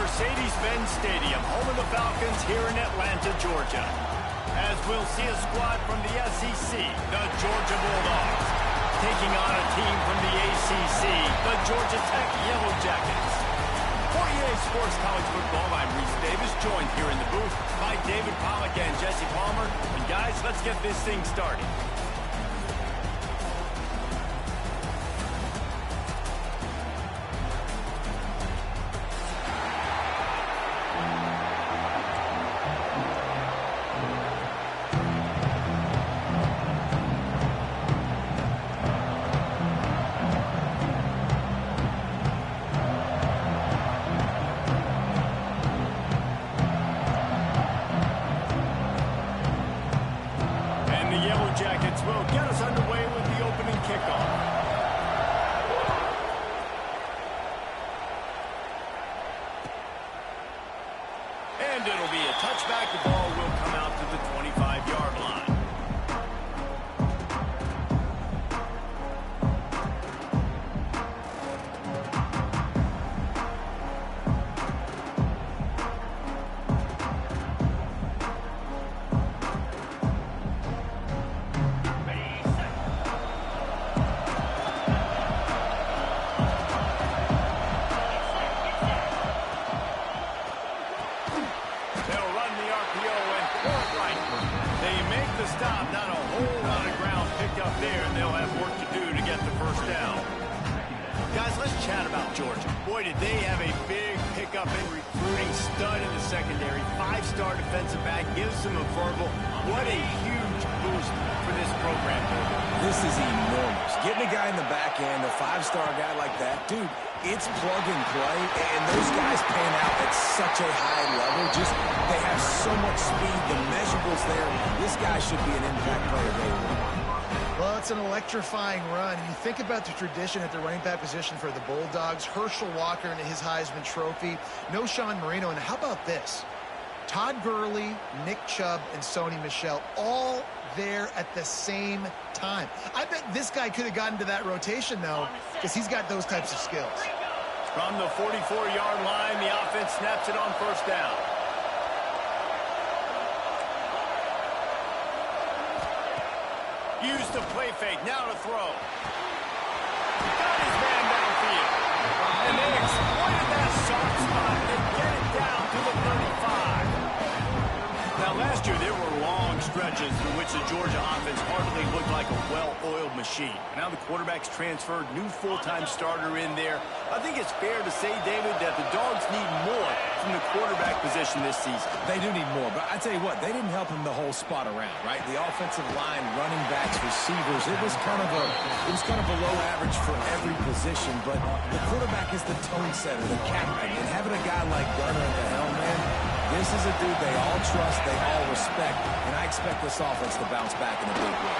Mercedes-Benz Stadium, home of the Falcons here in Atlanta, Georgia. As we'll see a squad from the SEC, the Georgia Bulldogs, taking on a team from the ACC, the Georgia Tech Yellow Jackets. For UGA Sports College Football, I'm Reese Davis, joined here in the booth by David Pollack and Jesse Palmer. And guys, let's get this thing started. Jackets will get us underway with the opening kickoff. And it'll be a touchback. The ball will come out to the 25-yard line. Stop, not a whole lot of ground picked up there, and they'll have work to do to get the first down. Guys, let's chat about Georgia. Boy, did they have a big pickup in recruiting, stud in the secondary, five-star defensive back, gives them a verbal. What a huge boost for this program. This is enormous. Getting a guy in the back end, a five-star guy like that, dude, it's plug and play, and those guys pan out at such a high level. Just, they have so much speed, the measurables there. This guy should be an impact player day one. Well, it's an electrifying run. You think about the tradition at the running back position for the Bulldogs. Herschel Walker and his Heisman Trophy. No Sean Marino. And how about this? Todd Gurley, Nick Chubb, and Sony Michel all there at the same time. I bet this guy could have gotten to that rotation, though, because he's got those types of skills. From the 44-yard line, the offense snaps it on first down. Used the play fake, now to throw. Got his man downfield. And they exploited that soft spot. They get it down to the 35. Now, last year, there were long stretches in which the Georgia offense hardly looked like a well-oiled machine. Now the quarterback's transferred, new full-time starter in there. I think it's fair to say, David, that the Dogs need more from the quarterback position this season. They do need more, but I tell you what, they didn't help him the whole spot around, right? The offensive line, running backs, receivers, it was kind of below average for every position, but the quarterback is the tone setter, the captain, and having a guy like Gunner at the helm, man, this is a dude they all trust, they all respect, and I expect this offense to bounce back in a big way.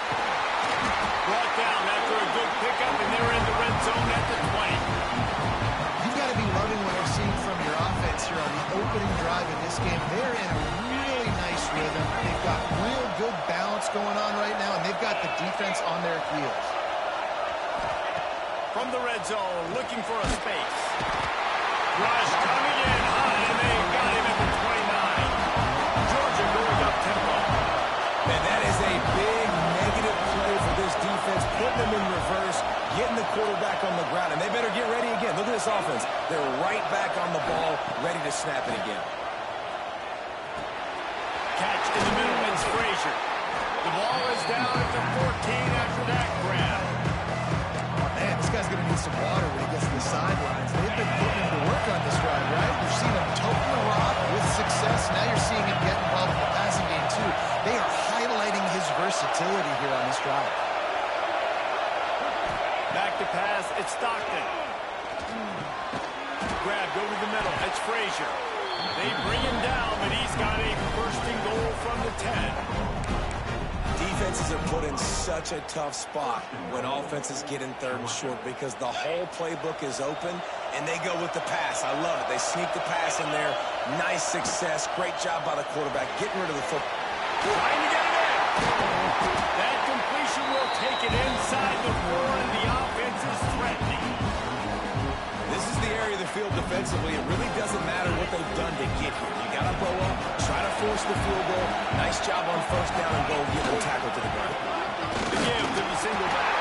Brought down after a good pickup, and they're in the red zone at the 20. You've got to be loving what you're seeing from your offense here on the opening drive of this game. They're in a really nice rhythm. They've got real good balance going on right now, and they've got the defense on their heels. From the red zone, looking for a space. Rush coming in high, and they got him at the 29. Georgia going up tempo. And that is a big negative play for this defense, putting them in reverse, getting the quarterback on the ground, and they better get ready again. Look at this offense. They're right back on the ball, ready to snap it again. Catch in the middle, it's Frazier. The ball is down at the 14 after that grab. Man, this guy's going to need some water when he gets to the sidelines. They've been putting him to work on this drive, right? You've seen him toting the rock with success. Now you're seeing him get involved in the passing game, too. They are highlighting his versatility here on this drive. Back to pass, it's Stockton. Grabbed over the middle, it's Frazier. They bring him down, but he's got a first and goal from the 10. Defenses are put in such a tough spot when offenses get in third and short because the whole playbook is open, and they go with the pass. I love it. They sneak the pass in there. Nice success. Great job by the quarterback getting rid of the football. Trying to get it in. That completion will take it inside the 4, and the offense is threatening. This is the area of the field defensively, it really doesn't matter what they've done to get here. You got to blow up, try to force the field goal. Nice job on first down and goal, get them tackled to the ground. The give to the single back.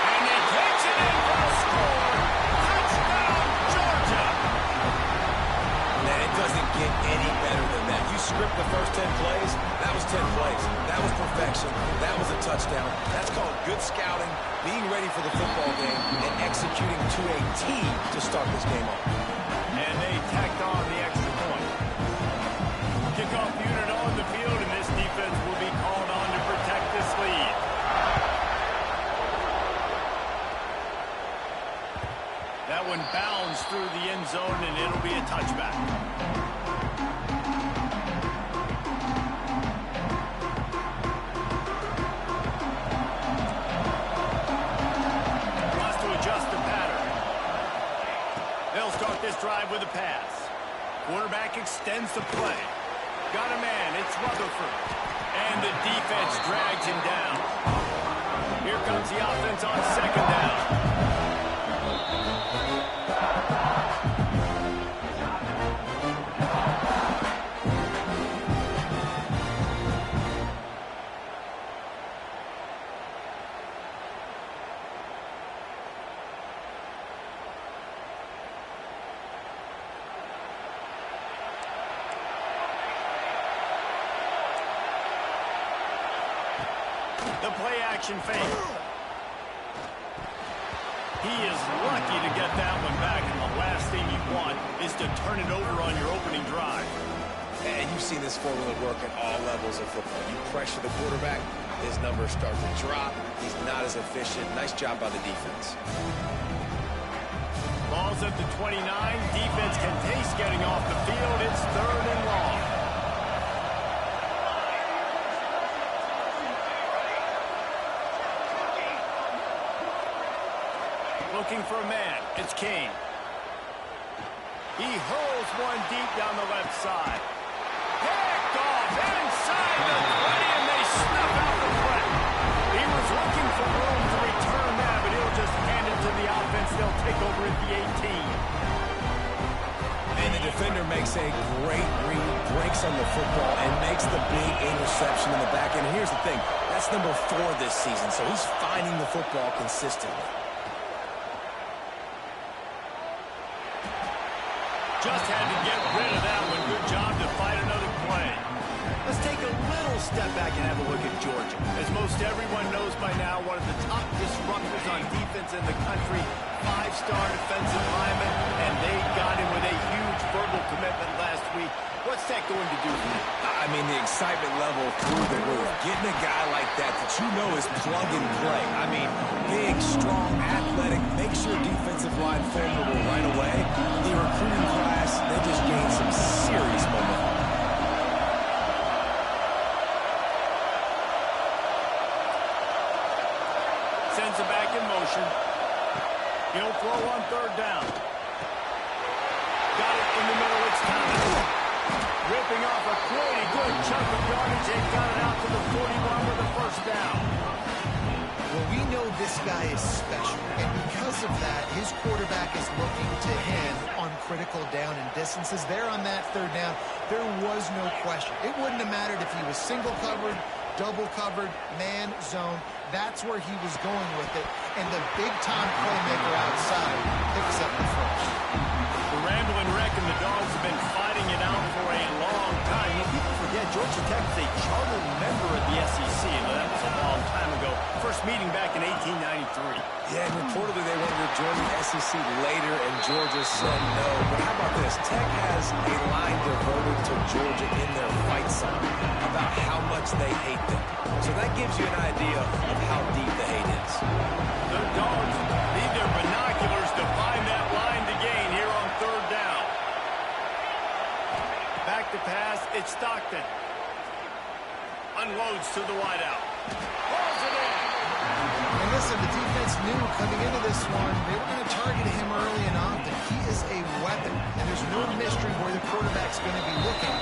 And he takes it in for a score. Touchdown, Georgia. Man, it doesn't get any better than that. You script the first 10 plays, that was 10 plays. That was perfection. That was a touchdown. That's called good scouting, being ready for the football game, and executing to a T to start this game off. And they tacked on the extra point. Kickoff unit on the field, and this defense will be called on to protect this lead. That one bounds through the end zone, and it'll be a touchback. Wants to adjust the pattern. They'll start this drive with a pass. Quarterback extends the play. Got a man, it's Rutherford. And the defense drags him down. Here comes the offense on second down. The play-action fake. He is lucky to get that one back, and the last thing you want is to turn it over on your opening drive. And you've seen this formula work at all levels of football. You pressure the quarterback, his numbers start to drop. He's not as efficient. Nice job by the defense. Ball's at the 29. Defense can taste getting off the field. It's third and long. Looking for a man. It's Kane. He hurls one deep down the left side. Picked off inside the 20, and they snuff out the threat. He was looking for room to return that, but he'll just hand it to the offense. They'll take over at the 18. And the defender makes a great read, breaks on the football, and makes the big interception in the back end. Here's the thing. That's number 4 this season, so he's finding the football consistently. Just had to get rid of that one. Good job to fight another play. Let's take a little step back and have a look at Georgia. As most everyone knows by now, one of the top disruptors on defense in the country, 5-star defensive lineman, and they got him with a huge verbal commitment last week. What's that going to do for him? I mean, the excitement level through the roof. Getting a guy like that you know is plug and play. I mean, big, strong, athletic, makes your defensive line formidable right away. The recruiting class, they just gained some serious momentum. Sends it back in motion. He'll throw on third down. Got it in the middle. It's time. Ripping off a pretty good chunk of yardage. They got it out to the 41 with a first down. Well, we know this guy is special, and because of that, his quarterback is looking to him on critical down and distances. There on that third down, there was no question. It wouldn't have mattered if he was single covered, double covered, man, zone. That's where he was going with it, and the big-time playmaker outside picks up the first. The Ramblin' Wreck and the Dogs have been fighting it out for a long time. You know, people forget Georgia Tech is a charter member of the SEC. Now, that was a long time ago. First meeting back in 1893. Yeah, and reportedly they wanted to join the SEC later, and Georgia said no. But how about this? Tech has a line devoted to Georgia in their fight song about how much they hate them. So that gives you an idea of how deep the hate is. The Dogs need their binoculars to find that line to gain here on third down. Back to pass, it's Stockton. Unloads to the wideout. Pulls it in. And listen, the defense knew coming into this one, they were going to target him early and often. He is a weapon, and there's no mystery where the quarterback's going to be looking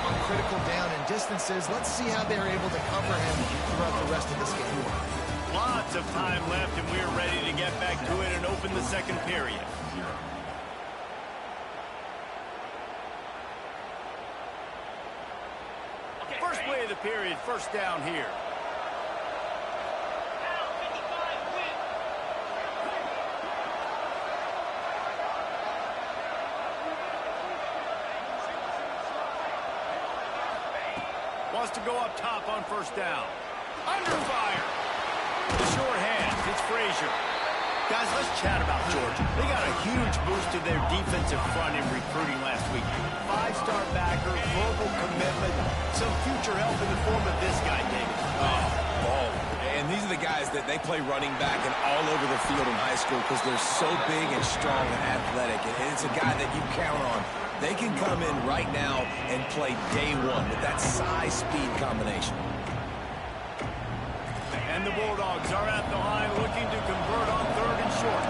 on critical down and distances. Let's see how they're able to cover him throughout the rest of this game. Lots of time left, and we're ready to get back to it and open the second period. play of the period. First down here. Wants to go up top on first down. Under fire. The short hands. It's Frazier. Guys, let's chat about Georgia. They got a huge boost to their defensive front in recruiting last week. 5-star backer, verbal commitment, some future help in the form of this guy, David. Oh, ball. And these are the guys that they play running back and all over the field in high school because they're so big and strong and athletic. And it's a guy that you count on. They can come in right now and play day one with that size-speed combination. And the Bulldogs are at the line looking to convert on 3rd and short.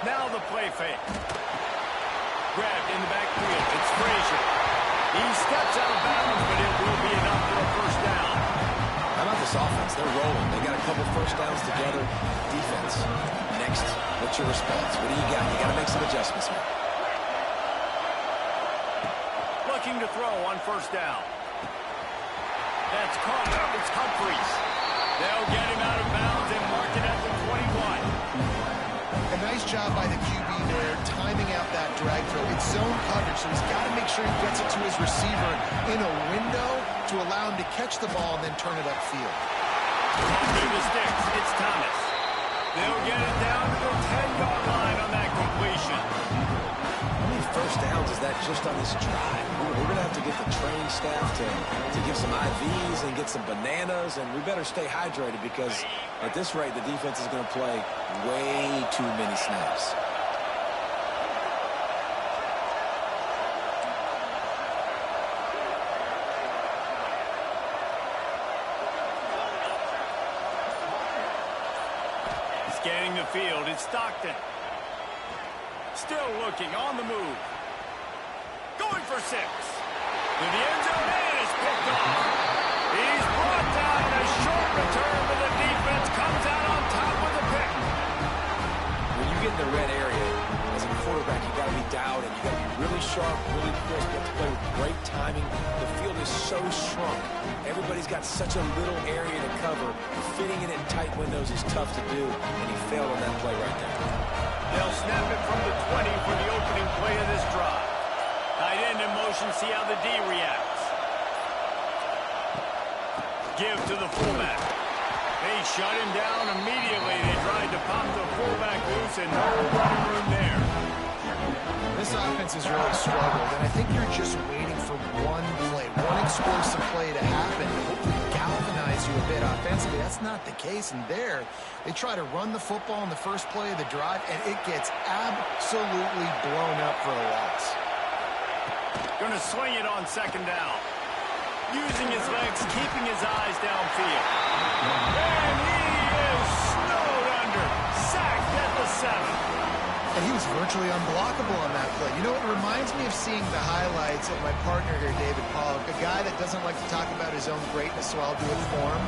Now the play fake. Grabbed in the backfield. It's Frazier. He steps out of bounds, but it will be enough for a first down. How about this offense? They're rolling. They got a couple first downs together. Defense. Next, what's your response? What do you got? You got to make some adjustments here. Looking to throw on first down. That's caught up. It's Humphries. They'll get him out of bounds and mark it at the 21. A nice job by the QB there, timing out that drag throw. It's zone coverage, so he's got to make sure he gets it to his receiver in a window to allow him to catch the ball and then turn it upfield. Through the sticks. It's Thomas. They'll get it down to the 10-yard line on that completion. How many first downs is that just on this drive? We're going to have to get the training staff to give some IVs and get some bananas, and we better stay hydrated because at this rate, the defense is going to play way too many snaps. Scanning the field, it's Stockton. Still looking, on the move. Going for 6. To the end zone, and it's picked off. He's brought down a short return, but the defense comes out on top with a pick. When you get in the red area, as a quarterback, you got to be dialed in. You got to be really sharp, really crisp. You have to play with great timing. The field is so shrunk. Everybody's got such a little area to cover. Fitting it in tight windows is tough to do, and he failed on that play right there. They'll snap it from the 20 for the opening play of this drive. Tight end in motion, see how the D reacts. Give to the fullback. They shut him down immediately. They tried to pop the fullback loose and no running room there. This offense has really struggled, and I think you're just waiting for one play, one explosive play to happen to hopefully galvanize you a bit offensively. That's not the case, and there they try to run the football in the first play of the drive, and it gets absolutely blown up for a loss. Going to swing it on 2nd down. Using his legs, keeping his eyes downfield. And he is snowed under. Sacked at the 7. And he was virtually unblockable on that play. You know, it reminds me of seeing the highlights of my partner here, David Pollock, a guy that doesn't like to talk about his own greatness, so I'll do it for him.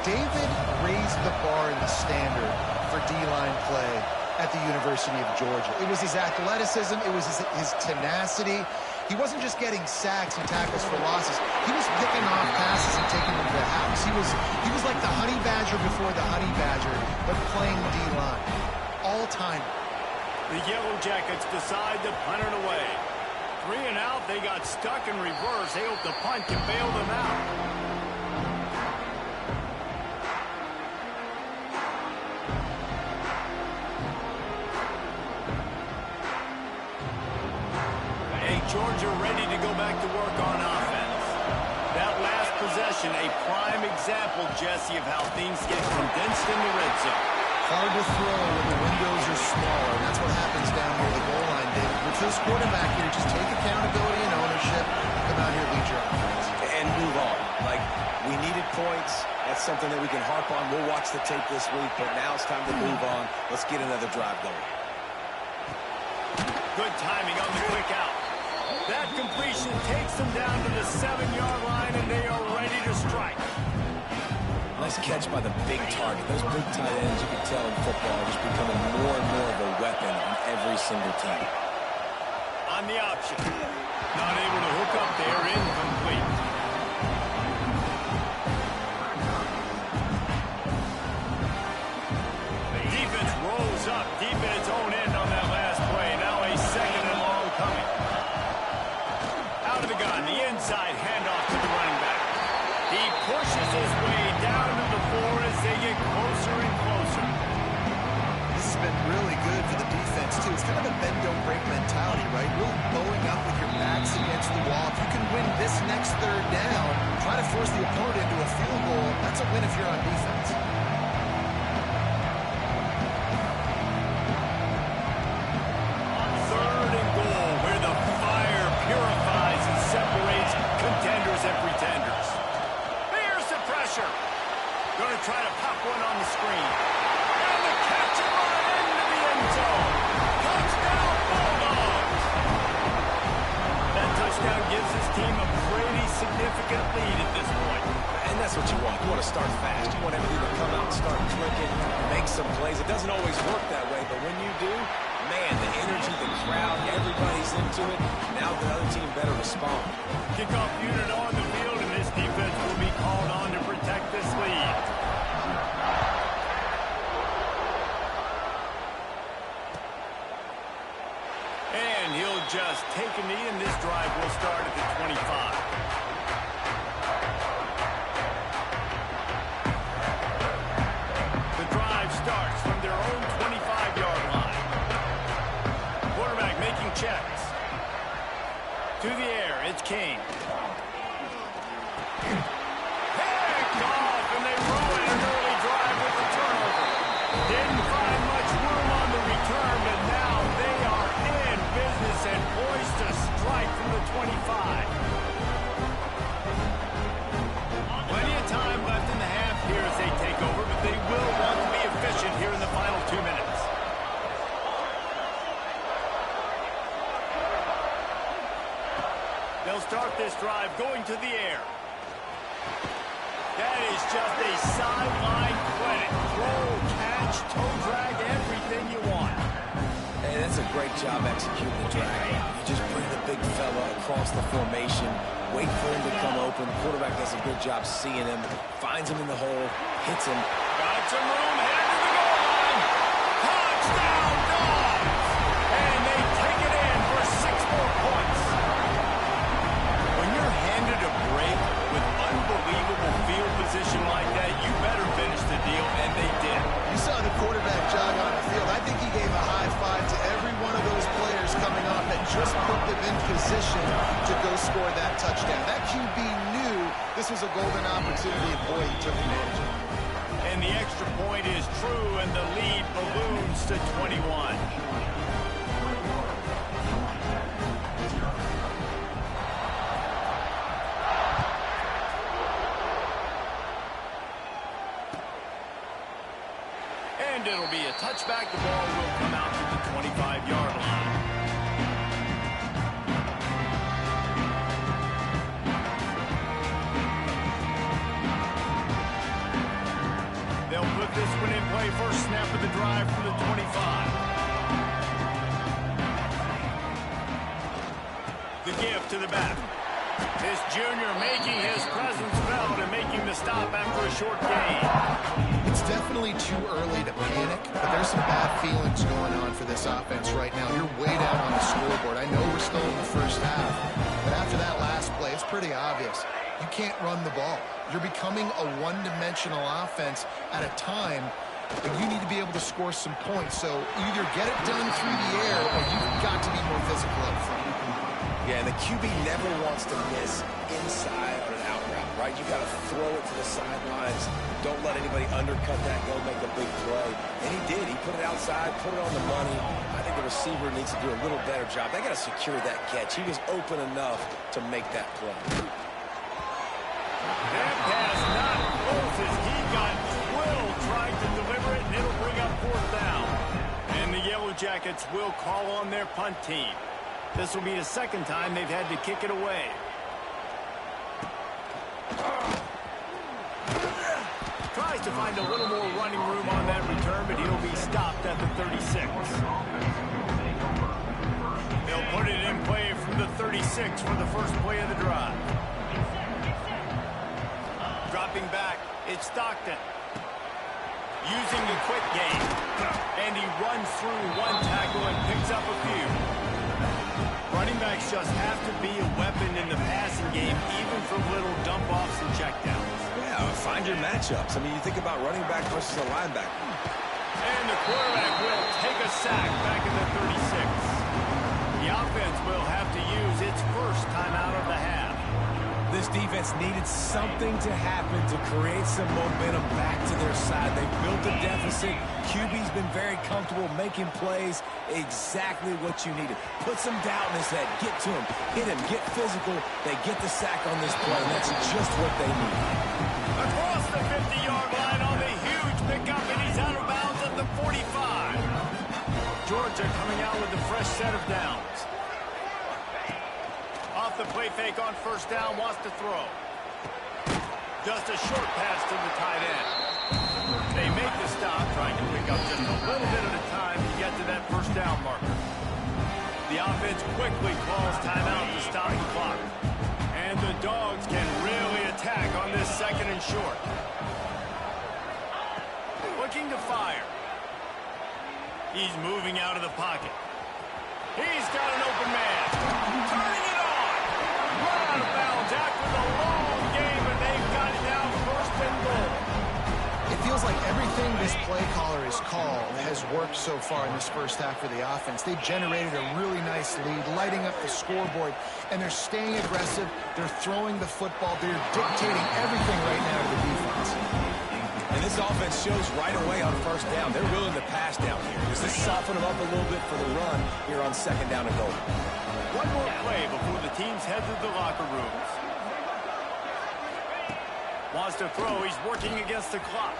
David raised the bar in the standard for D-line play at the University of Georgia. It was his athleticism. It was his tenacity. He wasn't just getting sacks and tackles for losses. He was picking off passes and taking them to the house. He was like the honey badger before the honey badger, but playing D-line. All time. The Yellow Jackets decide to punt it away. 3 and out, they got stuck in reverse. They hope the punt can bail them out. Georgia ready to go back to work on offense. That last possession, a prime example, Jesse, of how things get condensed in the red zone. Hard to throw when the windows are smaller, and that's what happens down near the goal line, David. With this quarterback here, just take accountability and ownership. Come out here, lead your offense. And move on. Like, we needed points. That's something that we can harp on. We'll watch the tape this week, but now it's time to move on. Let's get another drive going. Good timing on the quick out. That completion takes them down to the 7-yard line, and they are ready to strike. Now Nice catch by the big target. Those big tight ends, you can tell in football, are just becoming more and more of a weapon on every single team. On the option. Not able to hook up there. Incomplete. The defense rolls up deep in its own end on that last play. Now a second and long coming. Out of the gun. The inside handoff to the running back. He pushes his way down to the floor as they get closer and closer. This has been really good for the defense, too. It's kind of a bend-don't-break mentality, right? Really bowing up with your backs against the wall. If you can win this next third down, try to force the opponent into a field goal, that's a win if you're on defense. Third and goal, where the fire purifies and separates contenders and pretenders. Here's the pressure. Going to try to pop one on the screen. And the catch and run into the end zone. Touchdown, Bulldogs. That touchdown gives his team a pretty significant lead at this point. And that's what you want. You want to start fast. You want everything to come out and start clicking, make some plays. It doesn't always work that way, but when you do, man, the energy, the crowd, everybody's into it. Now the other team better respond. Kickoff unit on the field, and this defense will be called on to protect this lead. And he'll just take a knee, and this drive will start at the 25. The drive starts from their own 25-yard line. Quarterback making checks. To the air, it's King. Picked off, and they ruin an early drive with the turnover. Didn't find much room on the return, but now they are in business and poised to strike from the 25. Plenty of time left in the half here as they take over, but they will want to be efficient here in the final 2 minutes. They'll start this drive going to the air. That is just a sideline credit. Throw, catch, toe drag, everything you want. Hey, that's a great job executing the drag. You just bring the big fella across the formation, wait for him to come open. The quarterback does a good job seeing him, finds him in the hole, hits him. Got some room, headed to the goal line. Touchdown, Dogs! And they take it in for 6 more points. When you're handed a break with unbelievable field position like that, you better finish the deal, and they did. You saw the quarterback jog on the field. I think he gave a high five to every one of those players coming off that just put them in position to go score that touchdown. That QB knew this was a golden opportunity, and boy, he took advantage of it. And the extra point is true, and the lead balloons to 21. And it'll be a touchback. The ball will come out to the 25-yard line. They'll put this one in play. First snap of the drive from the 25. The give to the back. This junior making his presence felt and making the stop after a short gain. It's definitely too early to panic, but there's some bad feelings going on for this offense right now. You're way down on the scoreboard. I know we're still in the first half, but after that last play, it's pretty obvious. You can't run the ball. You're becoming a one-dimensional offense at a time, but you need to be able to score some points. So either get it done through the air, or you've got to be more physical up front. Yeah, and the QB never wants to miss inside on an out route, right? You got to throw it to the sidelines. Don't let anybody undercut that, go make a big play. And he did. He put it outside, put it on the money. I think the receiver needs to do a little better job. They got to secure that catch. He was open enough to make that play. That pass not close as he got drilled trying to deliver it, and it'll bring up 4th down. And the Yellow Jackets will call on their punt team. This will be the second time they've had to kick it away. Tries tries to find a little more running room on that return, but he'll be stopped at the 36. They'll put it in play from the 36 for the first play of the drive. Dropping back, it's Stockton. Using the quick game. And he runs through one tackle and picks up a few. Running backs just have to be a weapon in the passing game, even for little dump-offs and checkdowns. Yeah, find your matchups. I mean, you think about running back versus a linebacker. And the quarterback will take a sack back in the 36. The offense will have to use its first timeout of the half. This defense needed something to happen to create some momentum back to their side. They built a deficit. QB's been very comfortable making plays. Exactly what you needed. Put some doubt in his head. Get to him. Hit him. Get physical. They get the sack on this play, and that's just what they need. Across the 50-yard line on the huge pickup, and he's out of bounds at the 45. Georgia coming out with a fresh set of downs. Off the play fake on first down, wants to throw. Just a short pass to the tight end. They make the stop, trying to pick up just a little bit at a time to get to that first down marker. The offense quickly calls timeout to stop the clock. And the Dogs can really attack on this second and short. Looking to fire. He's moving out of the pocket. He's got an open man. Turning it on. Run out of bounds after the long game, and they've got it now first and goal. It feels like everything this play caller has called has worked so far in this first half for the offense. They've generated a really nice lead, lighting up the scoreboard, and they're staying aggressive. They're throwing the football. They're dictating everything right now to the defense. And this offense shows right away on first down. They're willing to pass down here. Does this soften them up a little bit for the run here on second down and goal? One more play before the teams head to the locker rooms. Wants to throw. He's working against the clock.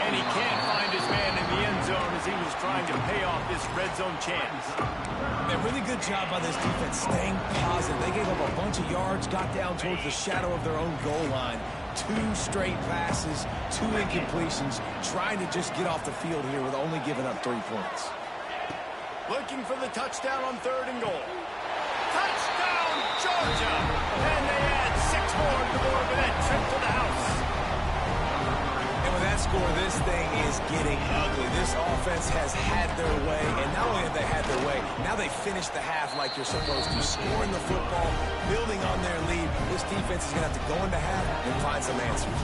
And he can't find his man in the end zone as he was trying to pay off this red zone chance. A really good job by this defense staying positive. They gave up a bunch of yards, got down towards the shadow of their own goal line. 2 straight passes, 2 incompletions, trying to just get off the field here with only giving up 3 points. Looking for the touchdown on third and goal. Touchdown, Georgia! And they add 6 more to the board with that trip to the house. And with that score, this thing is getting ugly. This offense has had their way, and not only have they had their way, now they finished the half like you're supposed to, scoring the football, building on their lead. This defense is going to have to go into half and find some answers.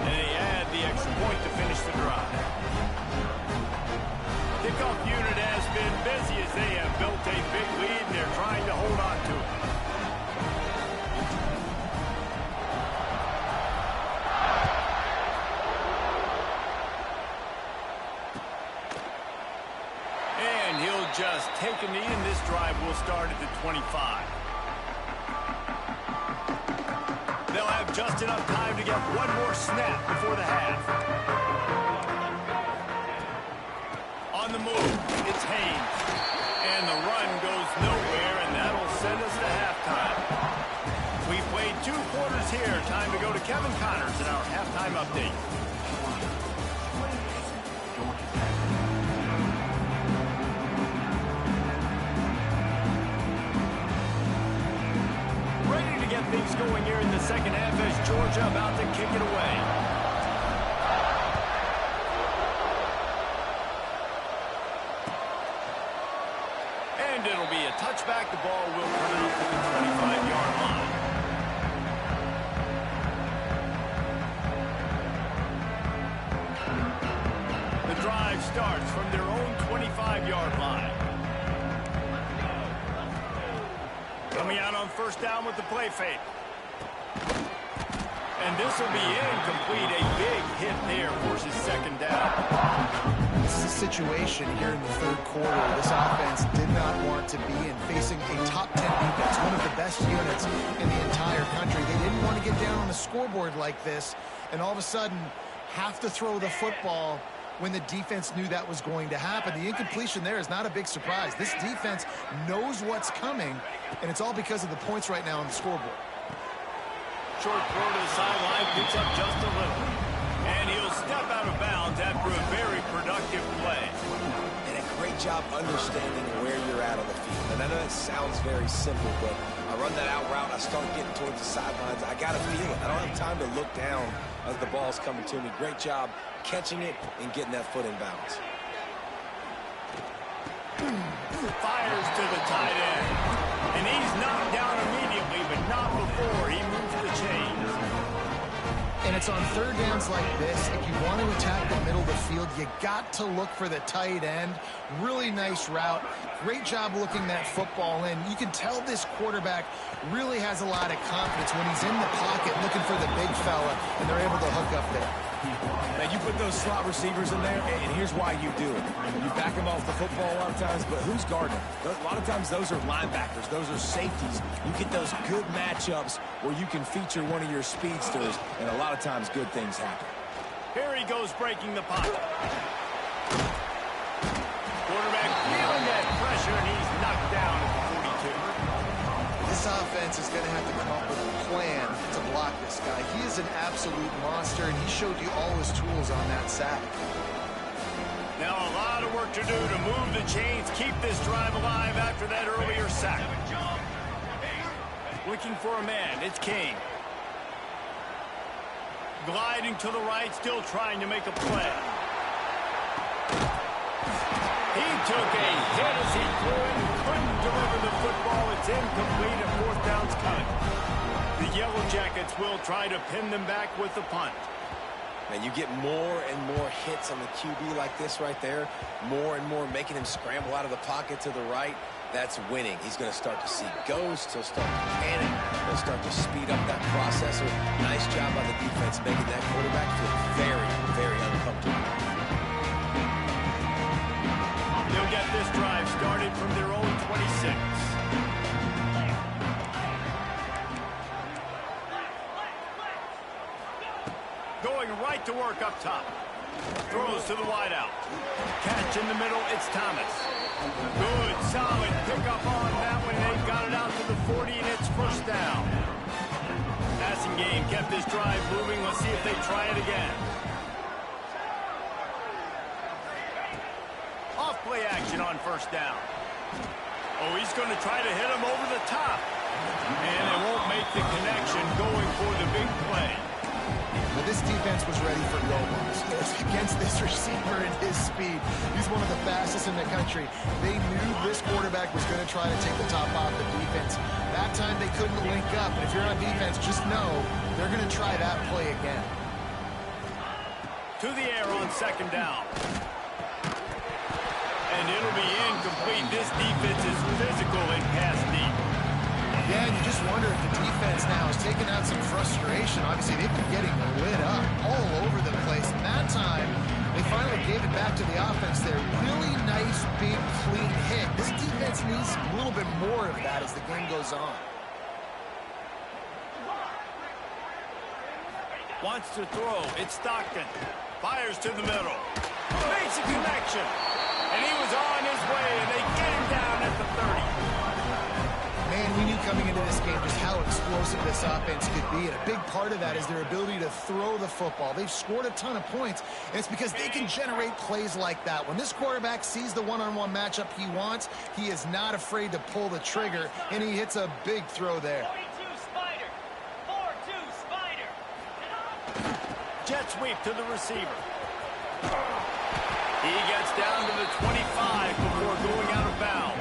And they add the extra point to finish the drive. Kickoff unit has been busy as they have built a big lead, and they're trying to hold on to it. And he'll just take a knee, and this drive will start at the 25. They'll have just enough time to get one more snap before the half. On the move, it's Haynes. And the run goes nowhere, and that'll send us to halftime. We've played 2 quarters here. Time to go to Kevin Connors in our halftime update. Ready to get things going here in the second half as Georgia about to kick it away. And it'll be a touchback. The ball will come out to the 25-yard line. The drive starts from their own 25-yard line. Coming out on first down with the play fake. And this will be incomplete. A big hit there forces second down. This is a situation here in the third quarter this offense did not want to be in, facing a top 10 defense, one of the best units in the entire country. They didn't want to get down on the scoreboard like this, and all of a sudden have to throw the football when the defense knew that was going to happen. The incompletion there is not a big surprise. This defense knows what's coming, and it's all because of the points right now on the scoreboard. Short throw to the sideline, picks up just a little. And he'll step job understanding where you're at on the field. And I know that sounds very simple, but I run that out route, I start getting towards the sidelines. I got to feel it. I don't have time to look down as the ball's coming to me. Great job catching it and getting that foot in bounds. Fires to the tight end. And he's knocked down immediately, but not before he moves the chains. And it's on third downs like this. If you want to attack the middle of the field, you got to look for the tight end. Really nice route. Great job looking that football in. You can tell this quarterback really has a lot of confidence when he's in the pocket looking for the big fella, and they're able to hook up there. Now, you put those slot receivers in there, and here's why you do it. You back them off the football a lot of times, but who's guarding them? A lot of times those are linebackers. Those are safeties. You get those good matchups where you can feature one of your speedsters, and a lot of times good things happen. Here he goes breaking the pocket. Quarterback feeling that pressure, and he's knocked down at the 42. This offense is going to have to come up with a plan to block this guy. He is an absolute monster, and he showed you all his tools on that sack. Now a lot of work to do to move the chains, keep this drive alive after that earlier sack. Looking for a man, it's King. Gliding to the right, still trying to make a play. He took a hit as he threw it and couldn't deliver the football. It's incomplete, a fourth down's cut. The Yellow Jackets will try to pin them back with the punt. And you get more and more hits on the QB like this right there. More and more making him scramble out of the pocket to the right. That's winning. He's going to start to see ghosts. He'll start to panic. He'll start to speed up that processor. Nice job by the defense making that quarterback feel very, very uncomfortable. They'll get this drive started from their own 26. Going right to work up top. Throws to the wideout. Catch in the middle, it's Thomas. Good, solid pickup on that one. They've got it out to the 40, and it's first down. Passing game kept this drive moving. Let's see if they try it again. Off play action on first down. Oh, he's going to try to hit him over the top. And it won't make the connection, going for the big play. Well, this defense was ready for go-balls. Against this receiver and his speed, he's one of the fastest in the country. They knew this quarterback was going to try to take the top off the defense. That time they couldn't link up. And if you're on defense, just know they're going to try that play again. To the air on second down. And it'll be incomplete. This defense is physical and pass deep. Yeah, and you just wonder if the defense now is taking out some frustration. Obviously, they've been getting lit up all over the place. And that time, they finally gave it back to the offense there. Really nice, big, clean hit. This defense needs a little bit more of that as the game goes on. Wants to throw. It's Stockton. Fires to the middle. Makes a connection. And he was on his way, and they get him down at the 30. Man, we knew coming into this game just how explosive this offense could be, and a big part of that is their ability to throw the football. They've scored a ton of points, and it's because they can generate plays like that. When this quarterback sees the one-on-one matchup he wants, he is not afraid to pull the trigger, and he hits a big throw there. 42 Spider. 4-2 Spider. Jet sweep to the receiver. He gets down to the 25 before going out of bounds.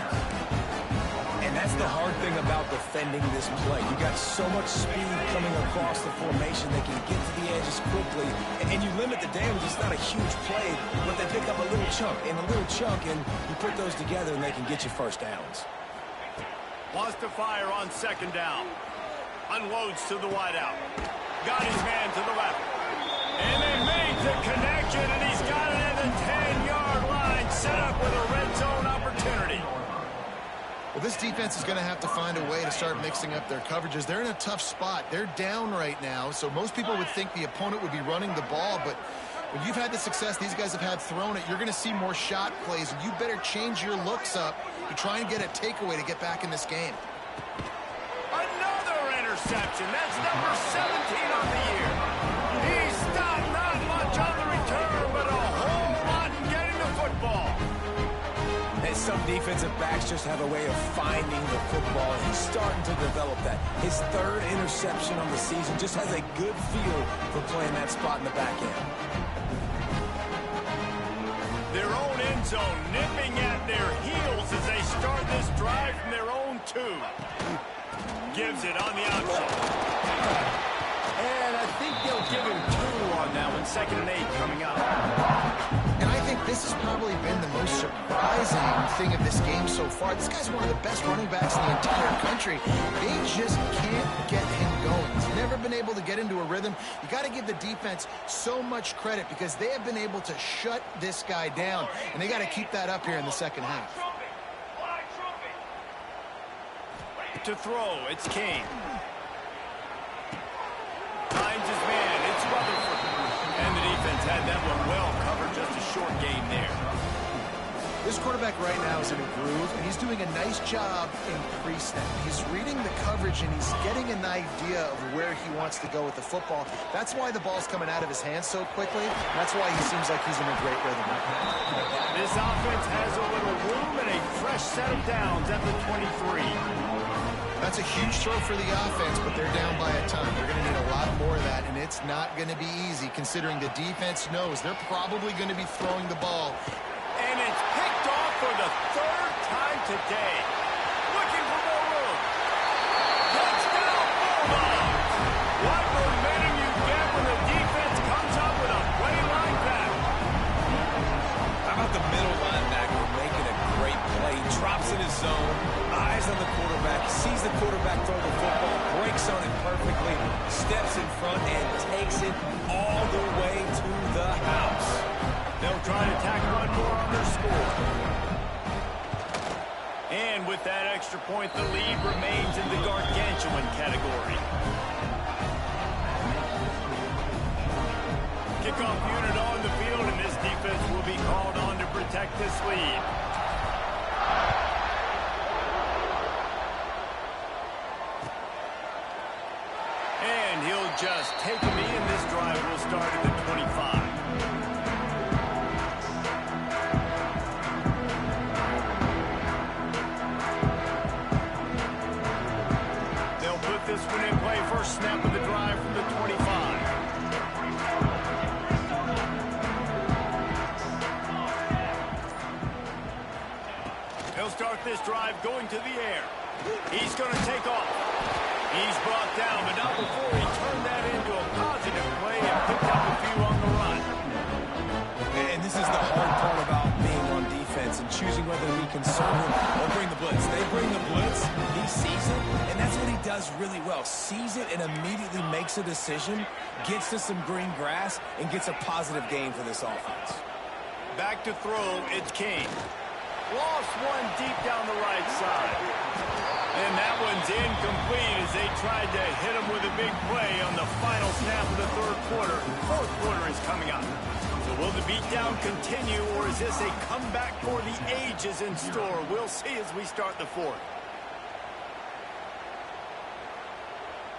And that's the hard thing about defending this play. You got so much speed coming across the formation. They can get to the edges quickly, and you limit the damage. It's not a huge play, but they pick up a little chunk, and you put those together, and they can get you first downs. Wants to fire on second down. Unloads to the wideout. Got his man to the left. And they made the connection, and he's got it at the 10-yard line, set up with a red zone opportunity. Well, this defense is going to have to find a way to start mixing up their coverages. They're in a tough spot. They're down right now, so most people would think the opponent would be running the ball, but when you've had the success these guys have had throwing it, you're going to see more shot plays, and you better change your looks up to try and get a takeaway to get back in this game. Another interception. That's number 17 on the year. He stopped not much on the return, but a whole lot in getting the football. some defensive backs just have a way of finding the football. He's starting to develop that. His third interception on the season, just has a good feel for playing that spot in the back end. Their own end zone nipping at their heels as they start this drive from their own 2. Gives it on the outside. And I think they'll give him 2 on that one. 2nd and 8 coming up. And I think this has probably been the most surprising thing of this game so far. This guy's one of the best running backs in the entire country. They just can't get him going. He's never been able to get into a rhythm. You got to give the defense so much credit because they have been able to shut this guy down. And they got to keep that up here in the second half. To throw, it's King. Finds his man, it's Rutherford. And the defense had that one well covered, just a short gain there. This quarterback right now is in a groove, and he's doing a nice job in pre-snap. He's reading the coverage, and he's getting an idea of where he wants to go with the football. That's why the ball's coming out of his hands so quickly. That's why he seems like he's in a great rhythm right now. This offense has a little room and a fresh set of downs at the 23. That's a huge throw for the offense, but they're down by a ton. They're going to need a lot more of that, and it's not going to be easy considering the defense knows they're probably going to be throwing the ball. And it's picked off for the 3rd time today. Looking for more room. Touchdown, Bulldogs. What momentum you get when the defense comes up with a play like that. How about the middle linebacker making a great play? Drops in his zone, eyes on the quarterback, sees the quarterback throw the football, breaks on it perfectly, steps in front, and takes it all the way to the house. They'll try to tack one more on their score. And with that extra point, the lead remains in the gargantuan category. Kickoff unit on the field, and this defense will be called on to protect this lead. And he'll just take a knee, and this drive will start at the 25. This one in play, first snap of the drive from the 25. He'll start this drive going to the air. He's going to take off. He's brought down, but not before he turned that into a positive play and picked up a few on the run. And this is the hard part about being on defense and choosing whether we conserve him or bring the blitz. They bring the blitz, he sees it, and that's what he does really well. Sees it and immediately makes a decision, gets to some green grass, and gets a positive gain for this offense. Back to throw, it's King. Lost one deep down the right side. And that one's incomplete as they tried to hit him with a big play on the final snap of the 3rd quarter. 4th quarter is coming up. So will the beatdown continue, or is this a comeback for the ages in store? We'll see as we start the 4th.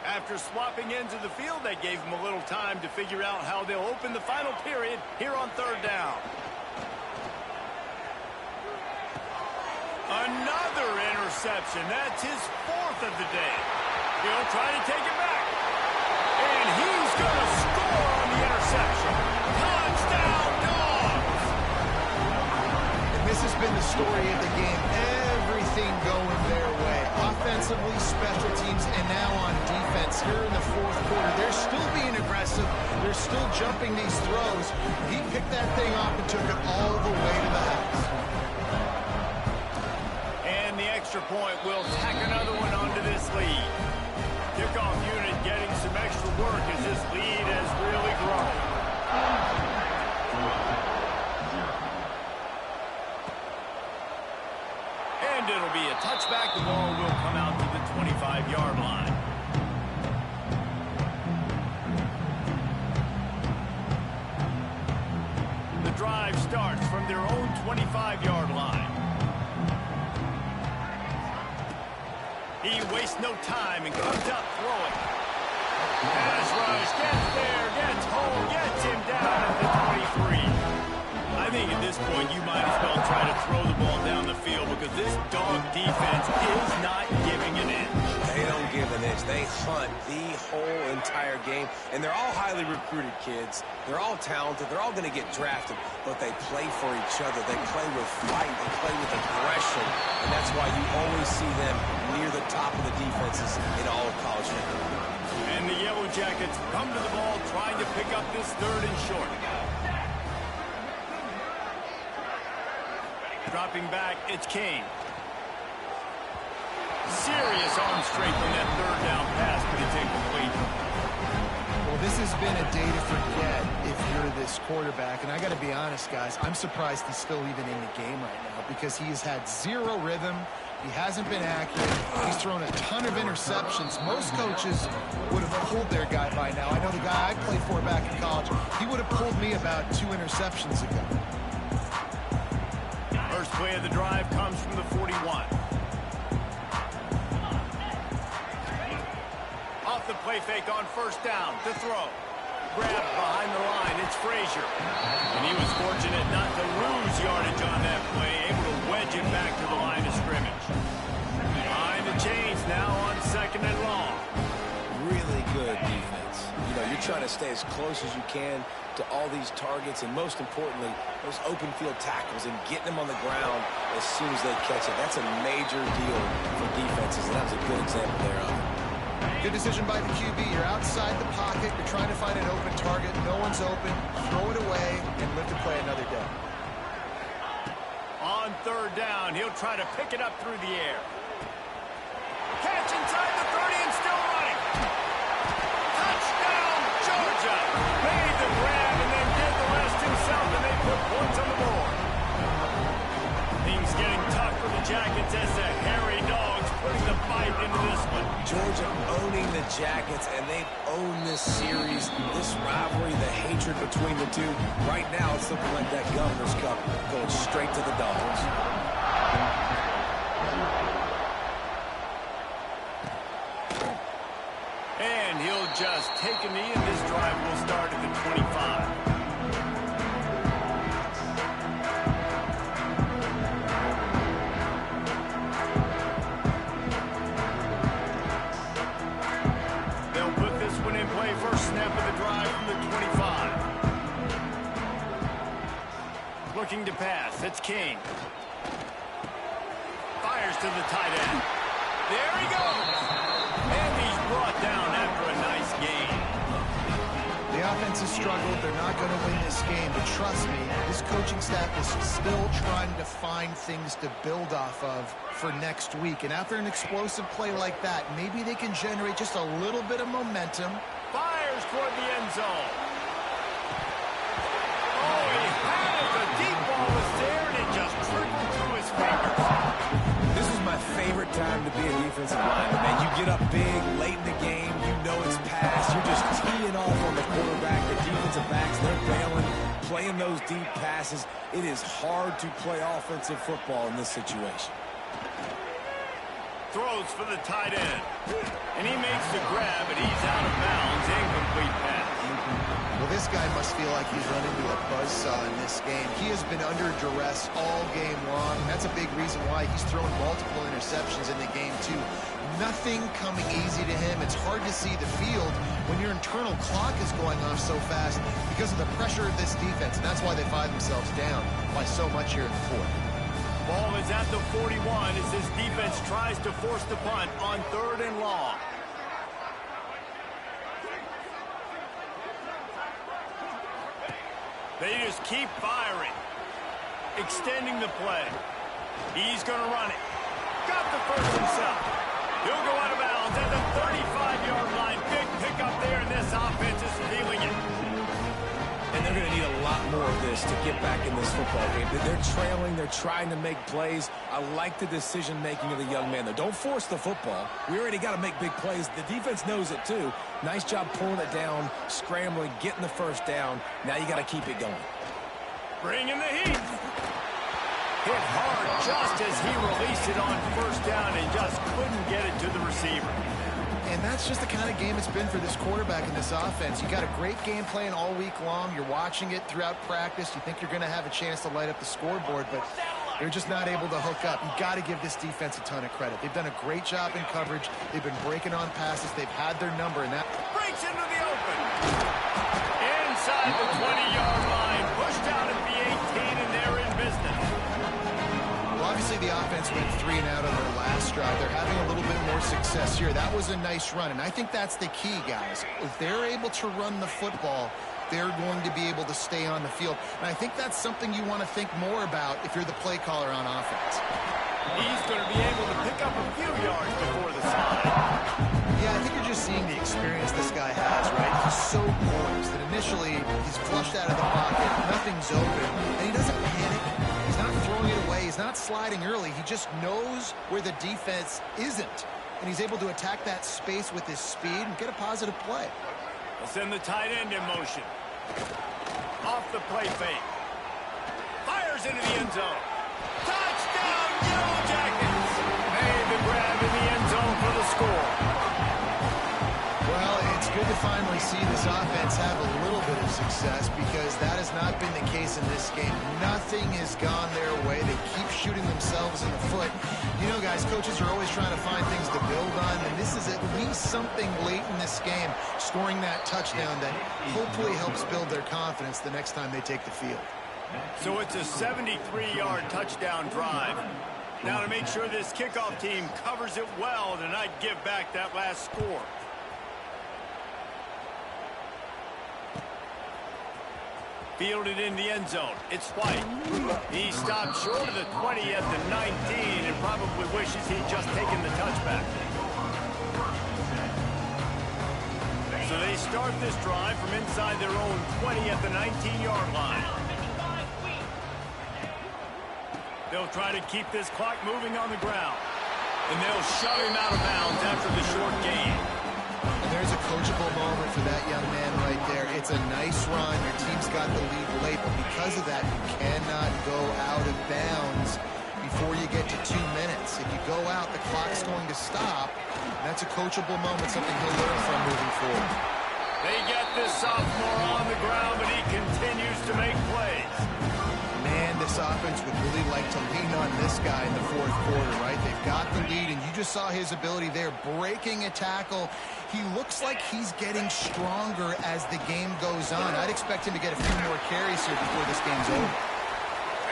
After swapping ends of the field, that gave them a little time to figure out how they'll open the final period here on 3rd down. Another interception. That's his 4th of the day. He'll try to take it back. And he's going to score on the interception. Touchdown, Dogs! And this has been the story of the game. Everything going their way. Offensively, special teams, and now on defense here in the 4th quarter. They're still being aggressive. They're still jumping these throws. He picked that thing off and took it all the way to the house. And the extra point will tack another one onto this lead. Kickoff unit getting some extra work as this lead has really grown. And it'll be a touchback. The ball will come out to the 25-yard line. The drive starts from their own 25-yard line. He wastes no time and comes up throwing. Pass rush, gets there, gets home, gets him down at the 23. I think at this point you might as well try to throw the ball down the field because this dog defense is not giving an inch. They don't give an inch. They hunt the whole entire game, and they're all highly recruited kids. They're all talented. They're all going to get drafted, but they play for each other. They play with fight. They play with aggression, and that's why you always see them near the top of the defenses in all of college football. And the Yellow Jackets come to the ball trying to pick up this 3rd and short. Dropping back, it's Kane. Serious arm strength on that 3rd down pass, but it's incomplete. Well, this has been a day to forget if you're this quarterback. And I got to be honest, guys, I'm surprised he's still even in the game right now because he has had zero rhythm. He hasn't been accurate. He's thrown a ton of interceptions. Most coaches would have pulled their guy by now. I know the guy I played for back in college, he would have pulled me about 2 interceptions ago. First play of the drive comes from the 41. Off the play fake on 1st down to throw. Grab behind the line, it's Frazier. And he was fortunate not to lose yardage on that play, able to wedge it back to the line of scrimmage. Behind the chains now on 2nd and long. Really good defense. You know, you're trying to stay as close as you can to all these targets, and most importantly, those open field tackles and getting them on the ground as soon as they catch it. That's a major deal for defenses, and that was a good example there of it. Good decision by the QB. You're outside the pocket. You're trying to find an open target. No one's open. Throw it away and live to play another day. On 3rd down, he'll try to pick it up through the air. Catch inside the 30 and still running. Touchdown, Georgia. Made the grab and then did the rest himself, and they put points on the board. Things getting tough for the Jackets as the hairy dogs putting the fight into this one. Georgia owning the Jackets, and they've owned this series, this rivalry, the hatred between the two. Right now, it's looking like that Governor's Cup going straight to the Dogs. And he'll just take a knee, and this drive will start at the 25. Snap of the drive from the 25. Looking to pass. It's King. Fires to the tight end. There he goes. And he's brought down after a nice gain. The offense has struggled. They're not going to win this game. But trust me, this coaching staff is still trying to find things to build off of for next week. And after an explosive play like that, maybe they can generate just a little bit of momentum. Fires toward the end zone. Oh, he had it. The deep ball was there, and it just trickled through his fingers. This is my favorite time to be a defensive lineman, man. You get up big, late in the game, you know it's past. You're just teeing off on the quarterback. The defensive backs, they're bailing, playing those deep passes. It is hard to play offensive football in this situation. Throws for the tight end. And he makes the grab, but he's out of bounds. Incomplete pass. Well, this guy must feel like he's run into a buzzsaw in this game. He has been under duress all game long. That's a big reason why he's thrown multiple interceptions in the game, too. Nothing coming easy to him. It's hard to see the field when your internal clock is going off so fast because of the pressure of this defense. And that's why they find themselves down by so much here in the 4th. Ball is at the 41 as this defense tries to force the punt on 3rd and long. They just keep firing. Extending the play. He's going to run it. Got the first himself. He'll go out of bounds at the 35-yard line. Big pickup there, and this offense is feeling it. And they're going to need a lot more of this to get back in this football game. They're trailing. They're trying to make plays. I like the decision-making of the young man, though. Don't force the football. We already got to make big plays. The defense knows it, too. Nice job pulling it down, scrambling, getting the first down. Now you got to keep it going. Bringing the heat. Hit hard just as he released it on 1st down and just couldn't get it to the receiver. And that's just the kind of game it's been for this quarterback in this offense. You got a great game plan all week long. You're watching it throughout practice. You think you're going to have a chance to light up the scoreboard, but They're just not able to hook up. You got to give this defense a ton of credit. They've done a great job in coverage. They've been breaking on passes. They've had their number, and that Breaks into the open. Inside the 20-yard line. Pushed out at the 18, and they're in business. Well, obviously the offense went 3 and out on their last drive. They're having a little bit more success here. That was a nice run, and I think that's the key, guys. If they're able to run the football, they're going to be able to stay on the field. And I think that's something you want to think more about if you're the play caller on offense. He's going to be able to pick up a few yards before the slide. Yeah, I think you're just seeing the experience this guy has, right? He's so poised that initially he's flushed out of the pocket, nothing's open, and he doesn't panic. He's not throwing it away. He's not sliding early. He just knows where the defense isn't, and he's able to attack that space with his speed and get a positive play. They'll send the tight end in motion. Off the play fake. Fires into the end zone. Touchdown, Yellow Jackets! Made the grab in the end zone for the score. Well, it's good to finally see this offense have a little bit of success because that has not been the case in this game. Nothing has gone their way. They keep shooting themselves in the foot. You know, guys, coaches are always trying to find things to build on, and this is at least something late in this game, scoring that touchdown that hopefully helps build their confidence the next time they take the field. So it's a 73-yard touchdown drive. Now to make sure this kickoff team covers it well to not give back that last score. Fielded in the end zone. It's White. He stopped short of the 20 at the 19 and probably wishes he'd just taken the touchback. So they start this drive from inside their own 20 at the 19-yard line. They'll try to keep this clock moving on the ground. And they'll shove him out of bounds after the short gain. And there's a coachable moment for that young man right there. It's a nice run. Your team's got the lead late, but because of that, you cannot go out of bounds before you get to 2 minutes. If you go out, the clock's going to stop. And that's a coachable moment, something he'll learn from moving forward. They get this sophomore on the ground, but he continues to make plays. Man, this offense would really like to lean on this guy in the fourth quarter, right? They've got the lead, and you just saw his ability there, breaking a tackle. He looks like he's getting stronger as the game goes on. I'd expect him to get a few more carries here before this game's over.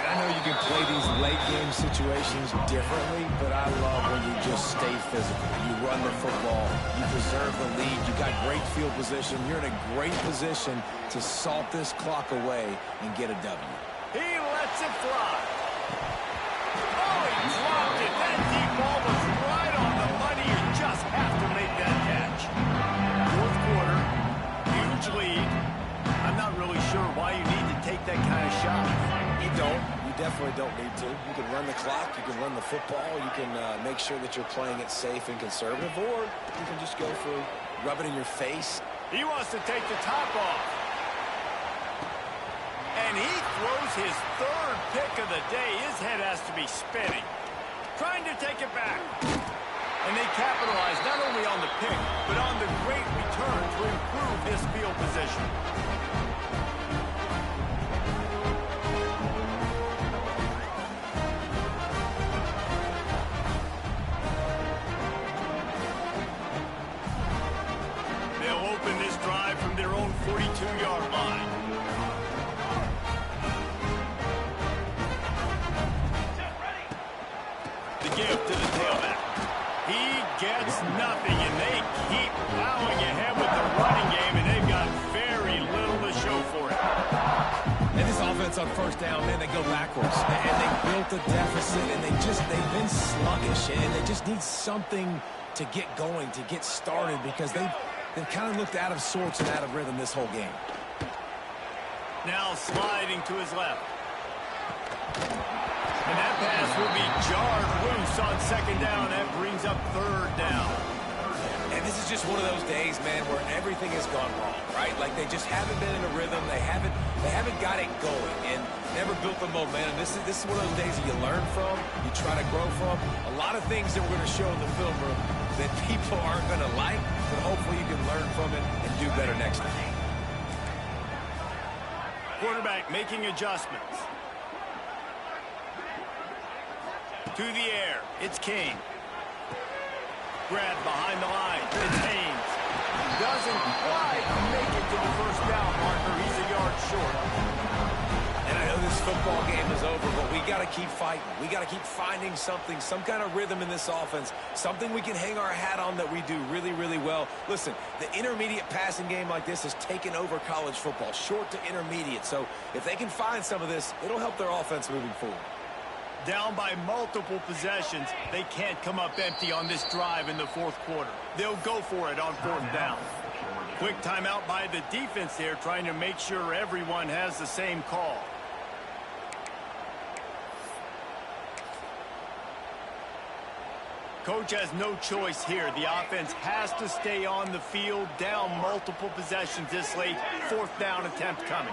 And I know you can play these late game situations differently, but I love when you just stay physical. You run the football, you preserve the lead, you got great field position. You're in a great position to salt this clock away and get a W. He lets it fly. Oh, he dropped it. That deep ball was right on the money. You just have to make that catch. Fourth quarter, huge lead. I'm not really sure why you need to take that kind of shot. You don't. You definitely don't need to. You can run the clock. You can run the football. You can make sure that you're playing it safe and conservative, or you can just go for rub it in your face. He wants to take the top off. And he throws his third pick of the day. His head has to be spinning. Trying to take it back. And they capitalize not only on the pick, but on the great return to improve this field position. They'll open this drive from their own 42-yard line. Give to the tailback. He gets nothing, and they keep plowing ahead with the running game, and they've got very little to show for it. And this offense on first down, man, they go backwards. And they built a deficit, and they've been sluggish, and they just need something to get going, to get started, because they've kind of looked out of sorts and out of rhythm this whole game. Now sliding to his left. And that pass will be jarred loose on second down. That brings up third down. And this is just one of those days, man, where everything has gone wrong, right? Like they just haven't been in a rhythm. They haven't got it going and never built the momentum. This is one of those days that you learn from, you try to grow from. A lot of things that we're going to show in the film room that people aren't going to like, but hopefully you can learn from it and do better next time. Quarterback making adjustments. To the air, it's King. Grab behind the line, it's Haynes. Doesn't quite make it to the first down marker. He's a yard short. And I know this football game is over, but we got to keep fighting. We got to keep finding something, some kind of rhythm in this offense, something we can hang our hat on that we do really, really well. Listen, the intermediate passing game like this has taken over college football, short to intermediate. So if they can find some of this, it'll help their offense moving forward. Down by multiple possessions, they can't come up empty on this drive in the fourth quarter. They'll go for it on fourth down. Quick timeout by the defense there, trying to make sure everyone has the same call. Coach has no choice here. The offense has to stay on the field, down multiple possessions this late. Fourth down attempt coming.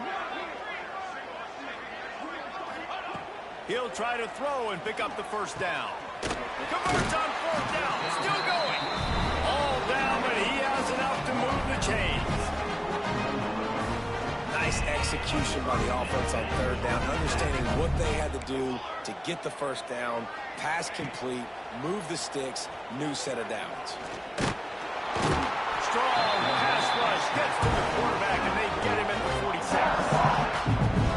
He'll try to throw and pick up the first down. Converts on fourth down. Still going. All down, but he has enough to move the chains. Nice execution by the offense on third down, understanding what they had to do to get the first down, pass complete, move the sticks, new set of downs. Strong pass rush gets to the quarterback, and they get him at the 46.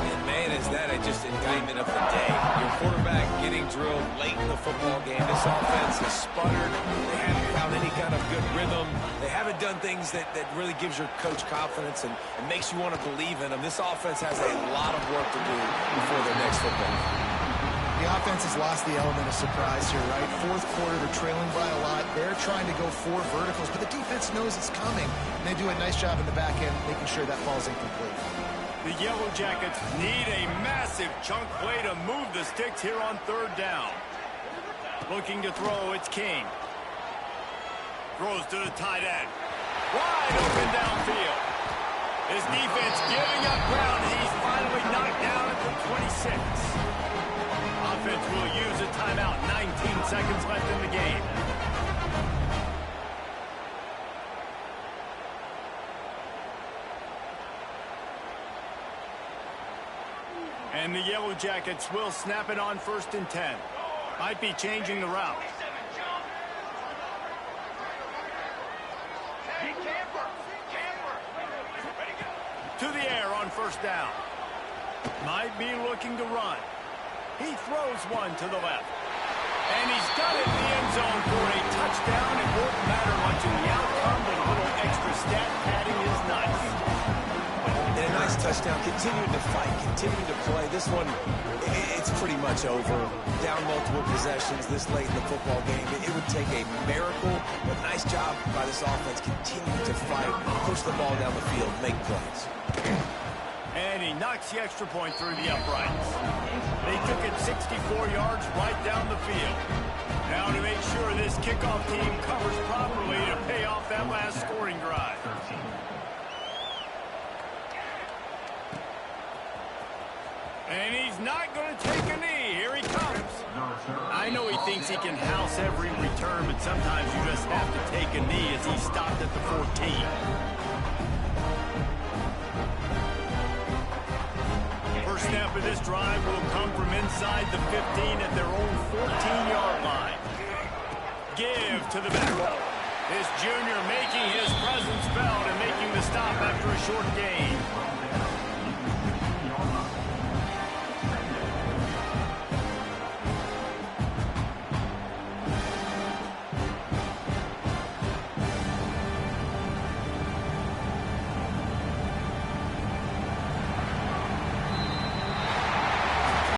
And man, is that just indictment of the day. Your quarterback getting drilled late in the football game. This offense has sputtered. They haven't found any kind of good rhythm. They haven't done things that really gives your coach confidence and makes you want to believe in them. This offense has a lot of work to do before their next football game. The offense has lost the element of surprise here, right? Fourth quarter, they're trailing by a lot. They're trying to go four verticals, but the defense knows it's coming. And they do a nice job in the back end making sure that falls incomplete. The Yellow Jackets need a massive chunk play to move the sticks here on third down. Looking to throw, it's King. Throws to the tight end. Wide open downfield. His defense giving up ground, and he's finally knocked down at the 26. Offense will use a timeout. 19 seconds left in the game. And the Yellow Jackets will snap it on 1st and 10. Might be changing the route. To the air on 1st down. Might be looking to run. He throws one to the left. And he's got it in the end zone for a touchdown. It won't matter much in the outcome, but a little extra stat padding is nice. And a nice touchdown. Continuing to fight, continuing to play. This one, it's pretty much over. Down multiple possessions this late in the football game. It would take a miracle, but nice job by this offense. Continuing to fight, push the ball down the field, make plays. And he knocks the extra point through the uprights. They took it 64 yards right down the field. Now to make sure this kickoff team covers properly to pay off that last scoring drive. And he's not going to take a knee. Here he comes. I know he thinks he can house every return, but sometimes you just have to take a knee as he stopped at the 14. First snap of this drive will come from inside the 15 at their own 14-yard line. Give to the back. This junior making his presence felt and making the stop after a short gain.